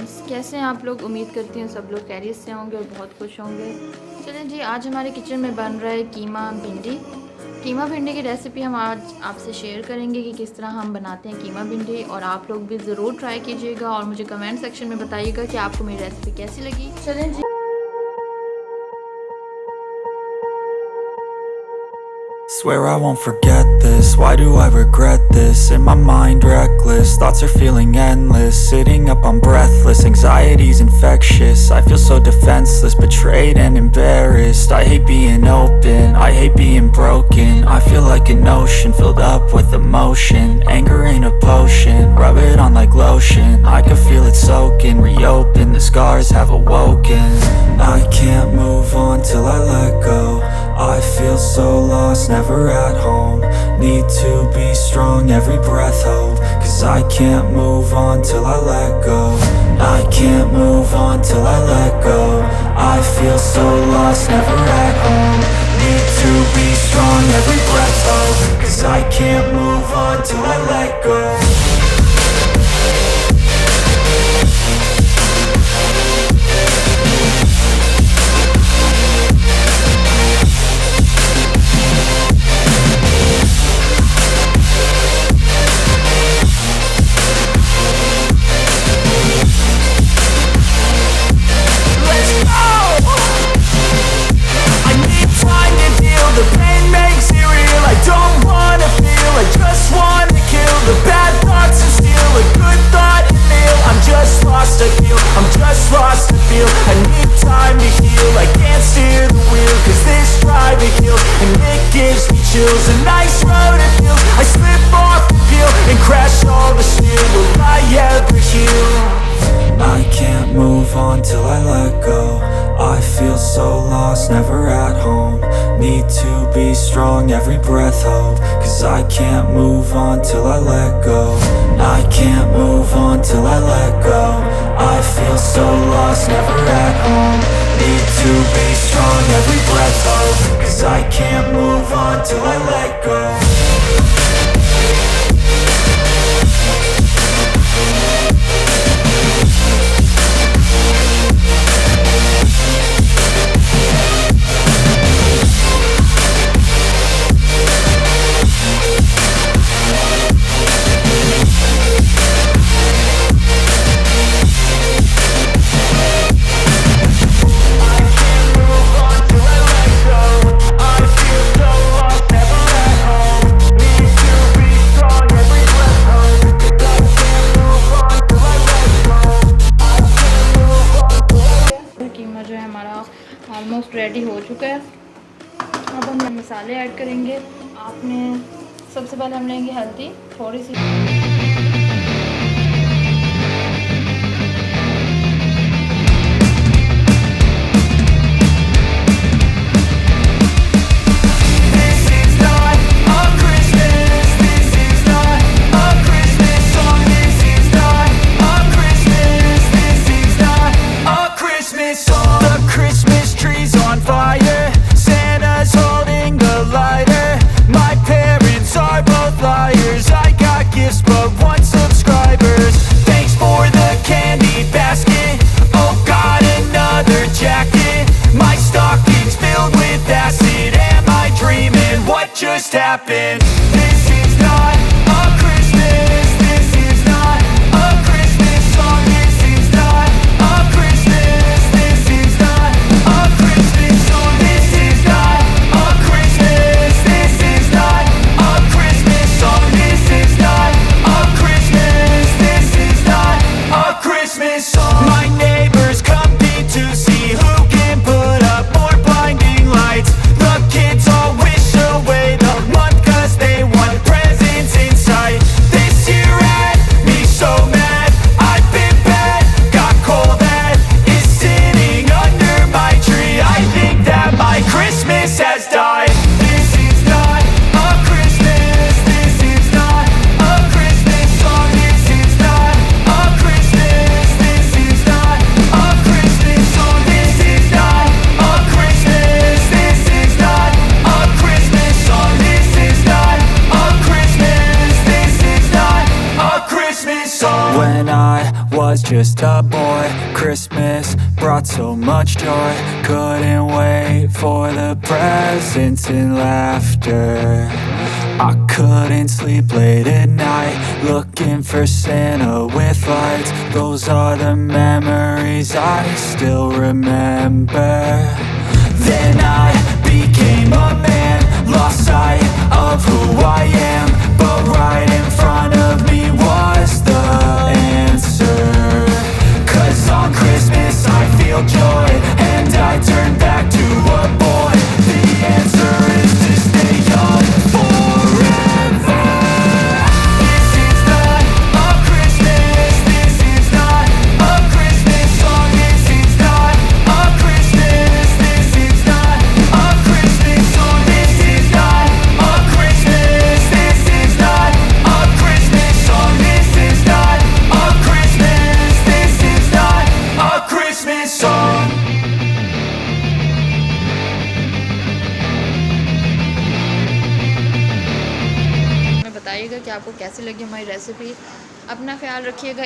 Friends, कैसे हैं आप लोग? उम्मीद करती हूँ सब लोग खैरियत से होंगे और बहुत खुश होंगे। चलें जी, आज हमारे किचन में बन रहा है कीमा भिंडी। कीमा भिंडी की रेसिपी हम आज आपसे शेयर करेंगे कि किस तरह हम बनाते हैं कीमा भिंडी, और आप लोग भी ज़रूर ट्राई कीजिएगा और मुझे कमेंट सेक्शन में बताइएगा कि आपको मेरी रेसिपी कैसी लगी। चलें जी। Swear I won't forget this, why do I regret this? In my mind reckless, thoughts are feeling endless. Sitting up I'm breathless, anxiety's infectious. I feel so defenseless, betrayed and embarrassed. I hate being open, I hate being broken. I feel like an ocean filled up with emotion. Anger ain't a potion, rub it on like lotion. I can feel it soaking, reopen, the scars have awoken. I can't move on till I let go. I feel so lost, never at home. Need to be strong, every breath hope. Cause I can't move on till I let go. I can't move on till I let go. I feel so lost, never at home. Need to be strong, every breath hope. Cause I can't move on till I let go. A nice road to feel. I slip off the peel and crash all the steel. Will I ever heal? I can't move on till I let go. I feel so lost, never at home. Need to be strong, every breath hope. Cause I can't move on till I let go. I can't move on till I let go. I feel so lost, never at home. Need to be strong, every breath hope. Cause I can't move on till I let go. Almost ready हो चुका है। अब हम मसाले add करेंगे। आपने सबसे पहले हम लेंगे हल्दी थोड़ी सी, happen. This is not a Christmas. This is not a Christmas song. This is not a Christmas. This is not a Christmas song. This is not a Christmas. This is not a Christmas song. This is not a Christmas. This is not a Christmas song. My neighbors compete to see who can put up more blinding lights. The kids all wish away the month 'cause they want just a boy. Christmas brought so much joy. Couldn't wait for the presents and laughter. I couldn't sleep late at night, looking for Santa with lights. Those are the memories I still remember. Then I became a man, lost sight of who I am, but right in front of me was the answer. 'Cause on Christmas I feel joy, and I turn back to a boy. The answer is to stay young forever. This is not a Christmas. This is not a Christmas song. This is not a Christmas. This is not a Christmas song. This is not a Christmas. This is not a Christmas song. This is not a Christmas. This is not a Christmas song. हमें बताइएगा कि आपको कैसी लगी हमारी recipe. अपना ख्याल रखिएगा।